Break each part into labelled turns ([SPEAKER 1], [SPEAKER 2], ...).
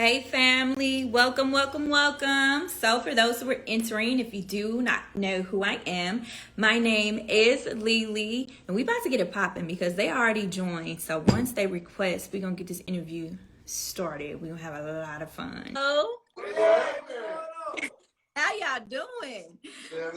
[SPEAKER 1] Hey family, welcome, welcome, welcome. So for those who are entering, if you do not know who I am, my name is Lily, and we about to get it popping because they already joined. So once they request, we're gonna get this interview started. We're gonna have a lot of fun. Hello, how y'all doing?
[SPEAKER 2] Good.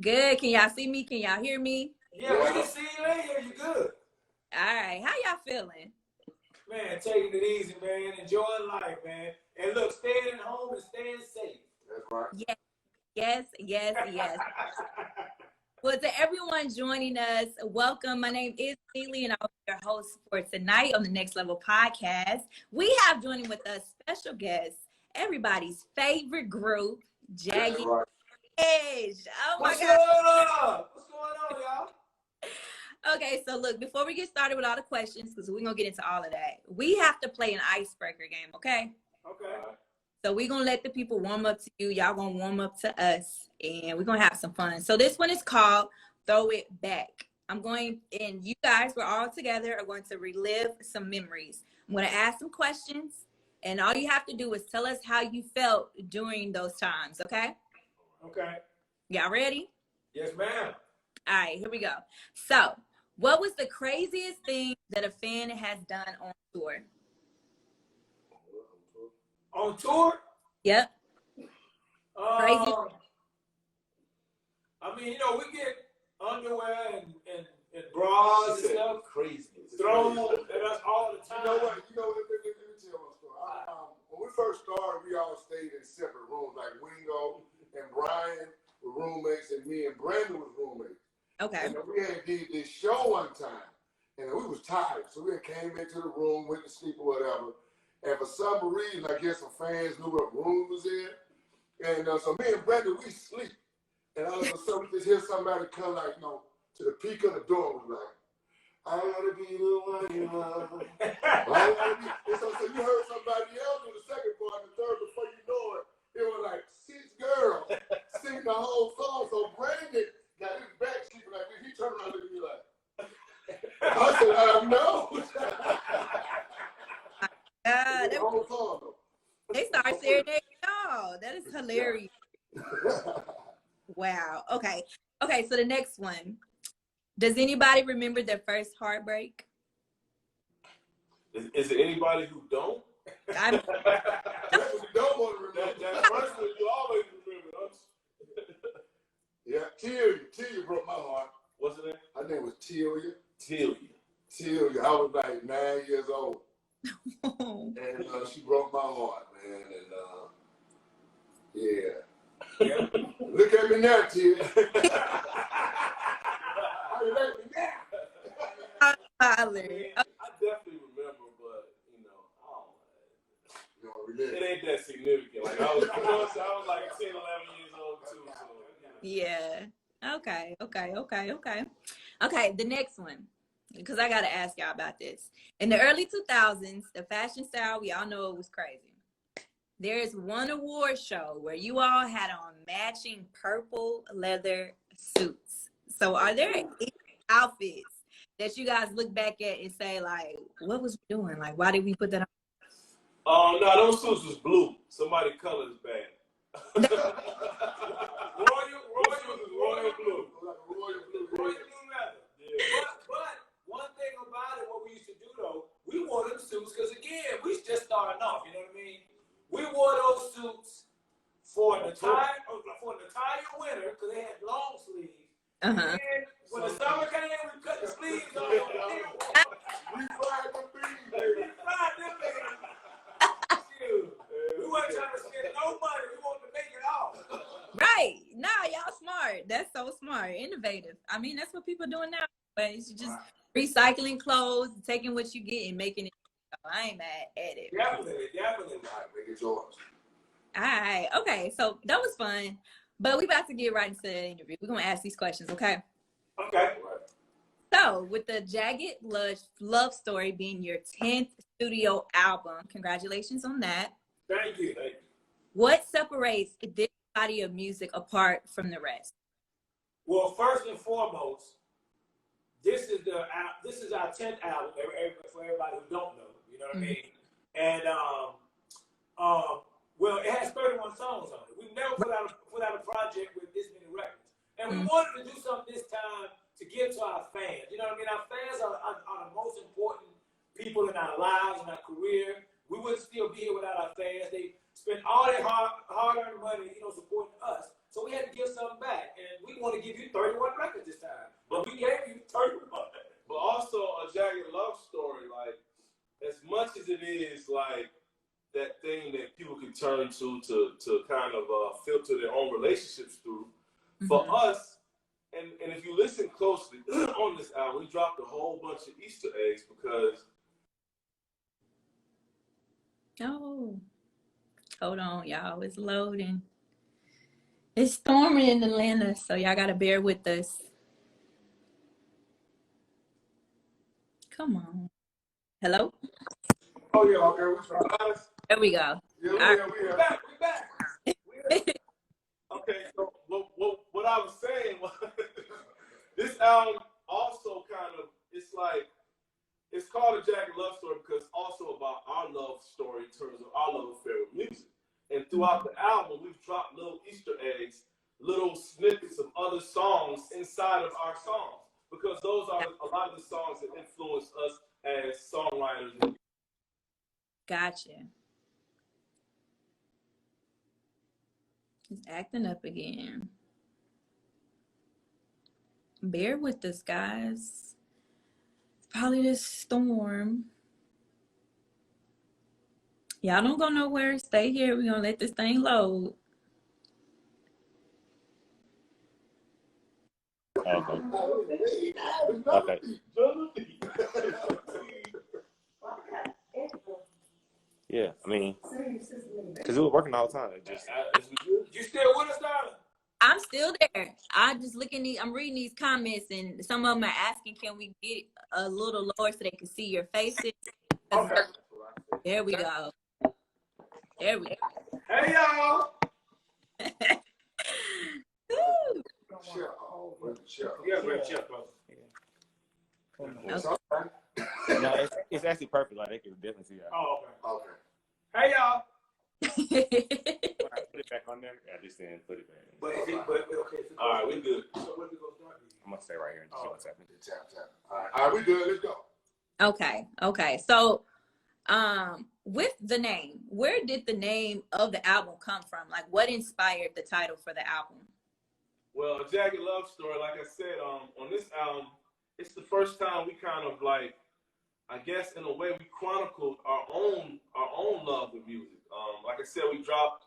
[SPEAKER 1] Good. Can y'all see me? Can y'all hear me?
[SPEAKER 2] Yeah, we can see you in here. You good.
[SPEAKER 1] All right. How y'all feeling?
[SPEAKER 2] Man, taking it easy, man. Enjoying life, man. And look, staying at home and staying safe. That's right.
[SPEAKER 1] Yes. Well, to everyone joining us, welcome. My name is Lily, and I'm your host for tonight on the Next Level podcast. We have joining with us special guests, everybody's favorite group, Jagged.
[SPEAKER 2] Right.
[SPEAKER 1] Oh my
[SPEAKER 2] What's
[SPEAKER 1] God.
[SPEAKER 2] going on? What's going on, y'all?
[SPEAKER 1] Okay, so look, before we get started with all the questions, because we're going to get into all of that, we have to play an icebreaker game, okay?
[SPEAKER 2] Okay.
[SPEAKER 1] So we're going to let the people warm up to you. Y'all going to warm up to us, and we're going to have some fun. So this one is called Throw It Back. And you guys, we're all together, are going to relive some memories. I'm going to ask some questions, and all you have to do is tell us how you felt during those times, okay?
[SPEAKER 2] Okay.
[SPEAKER 1] Y'all ready?
[SPEAKER 2] Yes, ma'am.
[SPEAKER 1] All right, here we go. So, what was the craziest thing that a fan has done on tour?
[SPEAKER 2] On tour?
[SPEAKER 1] Yep. Crazy.
[SPEAKER 2] I mean, we get underwear and bras and stuff. Crazy. Thrown at us all the time.
[SPEAKER 3] Let me tell you one story. When we first started, we all stayed in separate rooms. Like Wingo and Brian were roommates, and me and Brandon was roommates.
[SPEAKER 1] Okay.
[SPEAKER 3] And we had did this show one time, and we was tired, so we came into the room, went to sleep or whatever. And for some reason, I guess some fans knew what room was in, and so me and Brandon, we sleep, and all of a sudden we just hear somebody come to the peak of the door, was like, I gotta be the one you love. I gotta be. And so you heard somebody else do the second part, and the third. Before you know it was like 6 girls singing the whole song. So Brandon got his back sleeping like this. He turned around and looked at me like, I said, no. The whole song, though.
[SPEAKER 1] They start serenading y'all. That is hilarious. Wow. Okay. So the next one. Does anybody remember their first heartbreak?
[SPEAKER 2] Is it anybody who don't?
[SPEAKER 3] That's what you don't want to remember.
[SPEAKER 2] That first one you always remember, don't you?
[SPEAKER 3] Yeah, Telia broke my heart.
[SPEAKER 2] What's her name?
[SPEAKER 3] Her name was Telia.
[SPEAKER 2] Telia.
[SPEAKER 3] I was like 9 years old. And she broke my heart, man. And yeah. Look at me now, Telia. How you like me now?
[SPEAKER 1] I
[SPEAKER 2] definitely remember, but
[SPEAKER 3] It
[SPEAKER 2] ain't that significant. Like I was like 10, 11 years old too. So.
[SPEAKER 1] Yeah. Okay. Okay, the next one, because I got to ask y'all about this. In the early 2000s, the fashion style, we all know it was crazy. There's one award show where you all had on matching purple leather suits. So are there any outfits that you guys look back at and say, like, what was we doing? Like, why did we put that on?
[SPEAKER 2] Oh, no, those suits was blue. Somebody color is bad. royal blue. Royal blue leather. Yeah. But one thing about it, what we used to do, though, we wore them suits because, again, we just starting off, you know what I mean? We wore those suits for an entire winter because they had long sleeves.
[SPEAKER 1] Uh-huh.
[SPEAKER 2] And when the summer came, we cut the sleeves off.
[SPEAKER 3] We fried them beans, baby.
[SPEAKER 2] We weren't trying to spend no money. We wanted to make it all.
[SPEAKER 1] Right. Nah, y'all smart. That's so smart. Innovative. I mean, that's what people doing now. But it's just recycling clothes, taking what you get and making it. I ain't mad at it.
[SPEAKER 2] Definitely.
[SPEAKER 3] Make it yours.
[SPEAKER 1] All right. Okay. So that was fun. But we about to get right into the interview. We're going to ask these questions, okay?
[SPEAKER 2] Okay.
[SPEAKER 1] So with the Jagged Love Story being your 10th studio album, congratulations on that.
[SPEAKER 2] Thank you.
[SPEAKER 1] What separates this body of music apart from the rest?
[SPEAKER 2] Well, first and foremost, this is our 10th album for everybody who don't know. You know what I mean? And Well, it has 31 songs on it. We've never put out a project with this many records. And we wanted to do something this time to give to our fans. You know what I mean? Our fans are the most important people in our lives and our career. We wouldn't still be here without our fans. They spend all their hard-earned money, supporting us. So we had to give something back. And we want to give you 31 records this time. But we gave you 31.
[SPEAKER 4] But also a Jagged love story, like, as much as it is like that thing that people can turn to kind of filter their own relationships through. For us, and if you listen closely on this album, we dropped a whole bunch of Easter eggs because.
[SPEAKER 1] Oh, hold on, y'all. It's loading. It's storming in Atlanta, so y'all gotta bear with us. Come on. Hello?
[SPEAKER 3] Oh, yeah, okay, we try.
[SPEAKER 1] There we go.
[SPEAKER 3] Yeah,
[SPEAKER 2] We're back.
[SPEAKER 4] Okay, so what I was saying was this album also kind of, it's called a Jagged love story because it's also about our love story in terms of our love affair with music. And throughout the album, we've dropped little Easter eggs, little snippets of other songs inside of our songs because those are a lot of the songs that influence us as songwriters.
[SPEAKER 1] Gotcha. It's acting up again. Bear with us, guys. It's probably this storm. Y'all don't go nowhere. Stay here. We're gonna let this thing load.
[SPEAKER 5] Okay. Yeah, I mean, because we were working all the time. It just,
[SPEAKER 2] You still with us, darling?
[SPEAKER 1] I'm still there. I'm reading these comments, and some of them are asking, can we get a little lower so they can see your faces?
[SPEAKER 2] Okay.
[SPEAKER 1] There we go. There we go.
[SPEAKER 2] Hey, y'all. Yeah, great chef, bro.
[SPEAKER 5] no, it's actually perfect. Like, they can definitely see that.
[SPEAKER 2] Oh, okay.
[SPEAKER 3] Okay.
[SPEAKER 2] Hey, y'all.
[SPEAKER 5] When I put it back on there, I just didn't put it back.
[SPEAKER 2] But okay.
[SPEAKER 4] All right, we good.
[SPEAKER 2] So when we gonna start?
[SPEAKER 5] I'm gonna stay right here and just see what's happening.
[SPEAKER 3] All right, we good. Let's go.
[SPEAKER 1] Okay. So, with the name, where did the name of the album come from? Like, what inspired the title for the album?
[SPEAKER 4] Well, a Jagged love story, like I said, on this album, it's the first time we kind of like, I guess in a way we chronicled our own love with music. Like I said, we dropped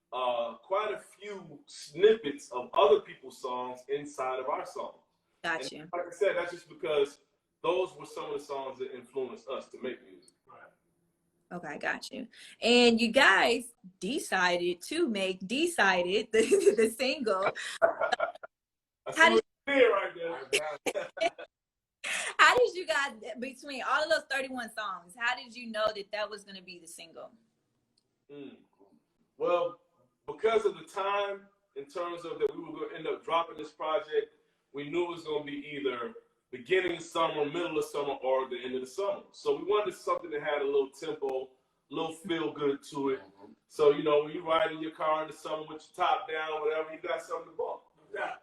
[SPEAKER 4] quite a few snippets of other people's songs inside of our songs.
[SPEAKER 1] Gotcha.
[SPEAKER 4] And like I said, that's just because those were some of the songs that influenced us to make music.
[SPEAKER 1] Okay, got you. And you guys decided to make Decided the single. How did you guys, between all of those 31 songs, how did you know that was going to be the single?
[SPEAKER 4] Well, because of the time, in terms of that we were going to end up dropping this project, we knew it was going to be either beginning of summer, middle of summer, or the end of the summer. So we wanted something that had a little tempo, a little feel good to it. So, when you ride in your car in the summer with your top down or whatever, you got something to bump. Yeah.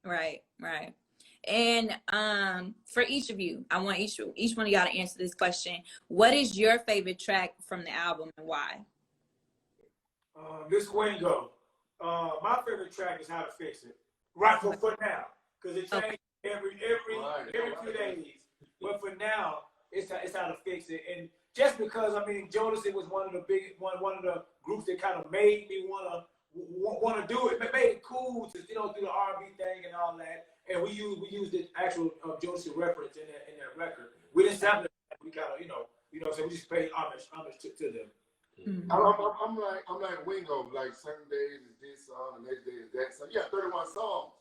[SPEAKER 1] Right. And for each of you, I want each one of y'all to answer this question. What is your favorite track from the album and why?
[SPEAKER 2] This Wingo. My favorite track is How to Fix It. Right for now, because it changes every few days. But for now, it's How to Fix It. And just because Jodeci was one of the groups that kind of made me want to do it, but made it cool to do the R&B thing and all that. And we used the actual Jodeci reference in that record. We didn't sound it. We kind of so we just paid homage to them.
[SPEAKER 1] Mm-hmm.
[SPEAKER 3] I'm like Wingo. Like certain days is this song, the next day is that song. Yeah, 31 songs.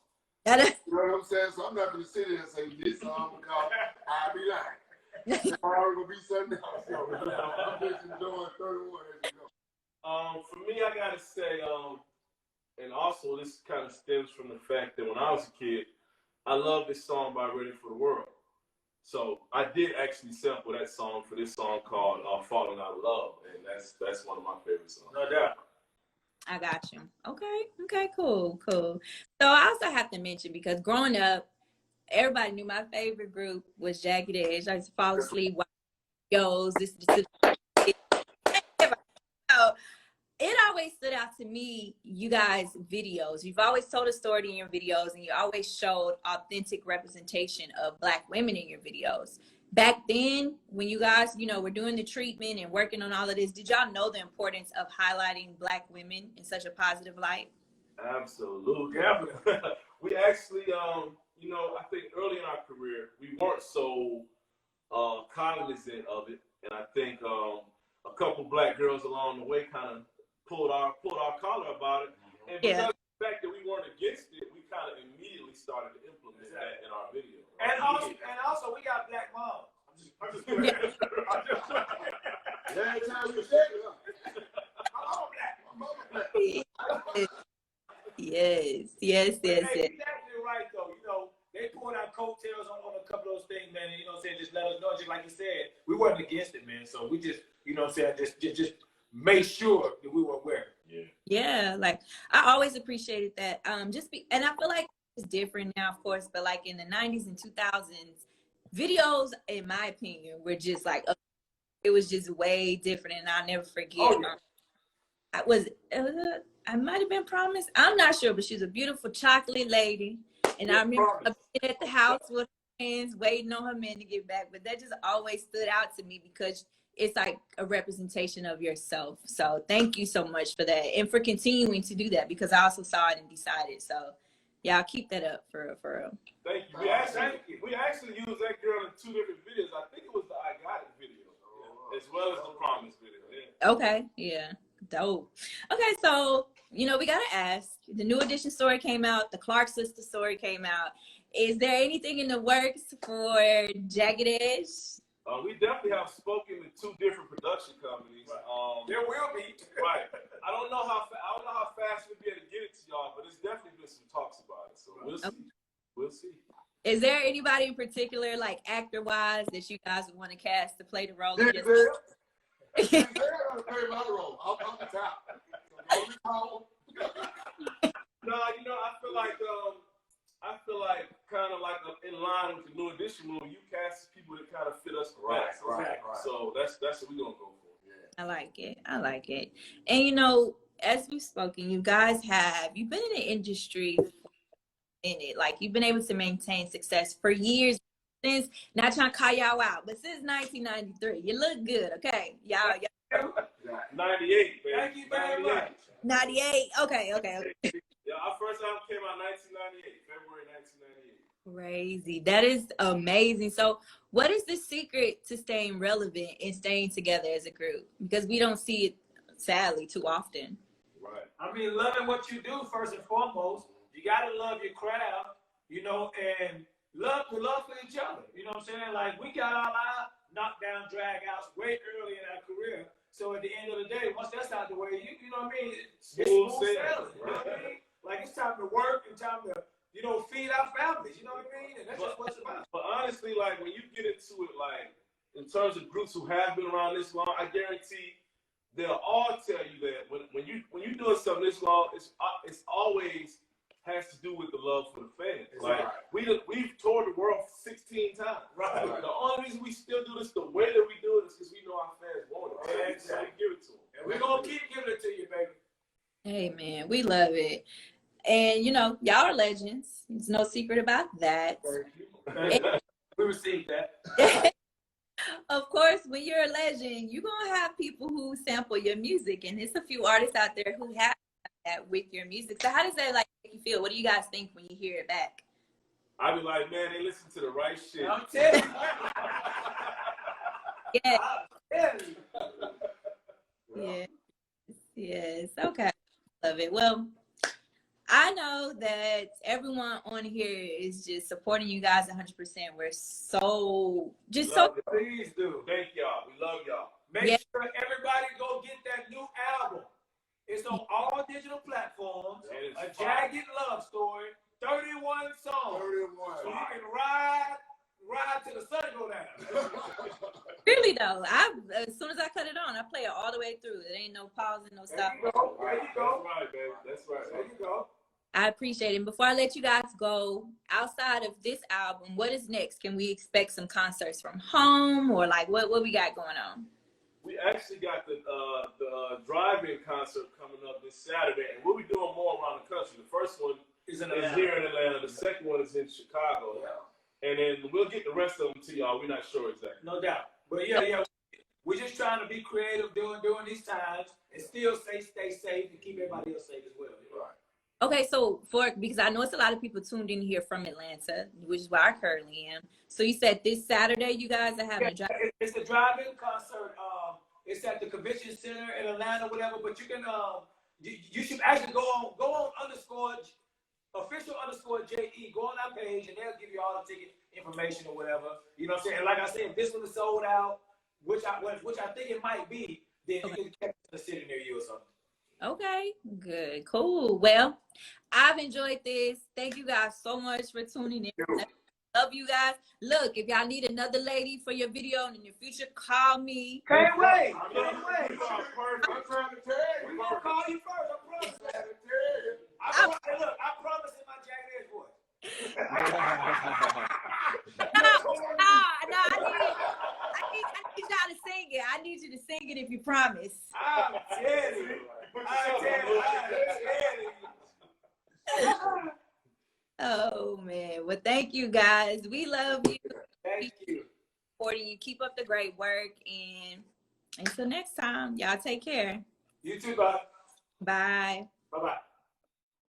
[SPEAKER 3] You know what I'm saying? So I'm not going to sit here and say this song because I'll be lying. Tomorrow will be something else. So, I'm just enjoying 31 as you go.
[SPEAKER 4] For me, I gotta say, and also this kind of stems from the fact that when I was a kid, I loved this song by Ready for the World. So I did actually sample that song for this song called "Falling Out of Love," and that's one of my favorite songs.
[SPEAKER 2] No doubt.
[SPEAKER 1] I got you. Okay, cool. So I also have to mention, because growing up, everybody knew my favorite group was Jagged Edge. I used to fall asleep, watch videos. So it always stood out to me, you guys' videos. You've always told a story in your videos, and you always showed authentic representation of Black women in your videos. Back then, when you guys, were doing the treatment and working on all of this, did y'all know the importance of highlighting Black women in such a positive light?
[SPEAKER 4] Absolutely. We actually, I think early in our career, we weren't so cognizant of it, and I think a couple Black girls along the way kind of pulled our collar about it, and because of the fact that we weren't against it, we kind of immediately started to implement that in our video.
[SPEAKER 2] And also, we got Black moms. I'm just
[SPEAKER 3] Every time we say it,
[SPEAKER 2] I'm Black.
[SPEAKER 3] I'm Black.
[SPEAKER 1] Yes.
[SPEAKER 2] Hey, you're exactly right, though. They pulled our coattails on a couple of those things, man. And, just let us know, just like you said, we weren't against it, man. So we just, just make sure that we were aware.
[SPEAKER 1] Yeah, like I always appreciated that. And I feel like it's different now, of course, but like in the 90s and 2000s, videos, in my opinion, were just like, it was just way different, and I'll never forget. I might have been Promised. I'm not sure, but she's a beautiful chocolate lady. And I remember being at the house with her friends, waiting on her man to get back. But that just always stood out to me, because it's like a representation of yourself. So thank you so much for that, and for continuing to do that, because I also saw it and decided. So y'all keep that up for real.
[SPEAKER 4] Thank you. We actually used that girl in 2 different videos. I think it was the I Got It video, as well as the Promise video. Yeah.
[SPEAKER 1] Okay, yeah, dope. Okay, so we gotta ask. The New Edition story came out. The Clark sister story came out. Is there anything in the works for Jagged Edge?
[SPEAKER 4] We definitely have spoken with 2 different production companies.
[SPEAKER 2] There will be.
[SPEAKER 4] Right. I don't know how fast we'll be able to get it to y'all, but there's definitely been some talks about it. So we'll see. We'll see.
[SPEAKER 1] Is there anybody in particular, like actor-wise, that you guys would want to cast to play the role?
[SPEAKER 3] They're gonna play my role. I'm the top.
[SPEAKER 4] No, I feel like kind of like in line with the New Edition movie, you cast people that kind of fit us best.
[SPEAKER 3] Right.
[SPEAKER 4] So that's what we're gonna go for.
[SPEAKER 1] I like it. And as we've spoken, you've been in the industry in it. Like, you've been able to maintain success for years, since, not trying to call y'all out, but since 1993. You look good, okay? Y'all
[SPEAKER 4] 98, baby.
[SPEAKER 2] Thank you very much.
[SPEAKER 1] 98. Okay.
[SPEAKER 4] Yeah, our first album came out 1998, February 1998.
[SPEAKER 1] Crazy. That is amazing. So what is the secret to staying relevant and staying together as a group? Because we don't see it, sadly, too often.
[SPEAKER 4] Right.
[SPEAKER 2] I mean, loving what you do, first and foremost. You got to love your craft, and love for each other. You know what I'm saying? Like, we got our knockdown drag outs way early in our career. So at the end of the day, once that's out the way, you know what I mean? It's smooth sailing. You know what I mean? Like, it's time to work and time to, feed our families. You know what I mean? And that's just what it's about.
[SPEAKER 4] But honestly, like, when you get into it, like, in terms of groups who have been around this long, I guarantee they'll all tell you that when you're doing something this long, it's always has to do with the love for the fans. Like, we've toured the world 16 times.
[SPEAKER 2] Right.
[SPEAKER 4] The only reason we still do this the way that we do it is because we know our fans want it. So we give it to them.
[SPEAKER 2] And we're going to keep giving it to you, baby.
[SPEAKER 1] Hey, man, we love it. And, y'all are legends. There's no secret about that.
[SPEAKER 2] Thank you. We received that.
[SPEAKER 1] Of course, when you're a legend, you're going to have people who sample your music. And there's a few artists out there who have that with your music. So how does that, make you feel? What do you guys think when you hear it back?
[SPEAKER 4] I be like, man, they listen to the right shit.
[SPEAKER 2] I'm telling you.
[SPEAKER 1] Yeah.
[SPEAKER 2] I'm telling you.
[SPEAKER 1] Yes. Okay. Love it. Well, I know that everyone on here is just supporting you guys 100%. We're so
[SPEAKER 2] Please do.
[SPEAKER 4] Thank y'all. We love y'all.
[SPEAKER 2] Make sure everybody go get that new album. It's on all digital platforms. A Jagged Love Story, 31 songs.
[SPEAKER 3] 31.
[SPEAKER 2] So you can ride ride till the sun go down.
[SPEAKER 1] Really though, as soon as I cut it on, I play it all the way through. It ain't no pausing, no stopping.
[SPEAKER 2] There you go. There you go.
[SPEAKER 4] That's right, baby. That's right.
[SPEAKER 2] There you go.
[SPEAKER 1] I appreciate it. And before I let you guys go, outside of this album, what is next? Can we expect some concerts from home, or like what we got going on?
[SPEAKER 4] We actually got the drive-in concert coming up this Saturday, and we'll be doing more around the country. The first one is here in Atlanta. The second one is in Chicago. Yeah. And then we'll get the rest of them to y'all. We're not sure exactly.
[SPEAKER 2] No doubt. But yeah. We're just trying to be creative during these times and still stay safe and keep everybody else safe as well. Right.
[SPEAKER 1] Okay, so because I know it's a lot of people tuned in here from Atlanta, which is where I currently am. So you said this Saturday you guys are having a drive.
[SPEAKER 2] It's a drive-in concert. It's at the Convention Center in Atlanta, whatever. But you can you should actually go on official _JE. Go on our page and they'll give you all the ticket information or whatever. You know what I'm saying? And like I said, if this one is sold out, which I think it might be, then you can catch the city near you or something.
[SPEAKER 1] Okay, good, cool. Well, I've enjoyed this. Thank you guys so much for tuning in. Love you guys. Look, if y'all need another lady for your video in the future, call me.
[SPEAKER 2] Can't wait. I'm
[SPEAKER 3] trying to tell you.
[SPEAKER 2] We're going to call you first. I promise. I promise in my Jagged voice.
[SPEAKER 1] No, I need y'all to sing it. I need you to sing it if you promise.
[SPEAKER 2] I'm telling you.
[SPEAKER 1] Oh man. Well, thank you guys. We love you.
[SPEAKER 2] Thank you.
[SPEAKER 1] Supporting you. Keep up the great work, and until next time, y'all take care.
[SPEAKER 2] You too, bye.
[SPEAKER 1] Bye.
[SPEAKER 2] Bye-bye.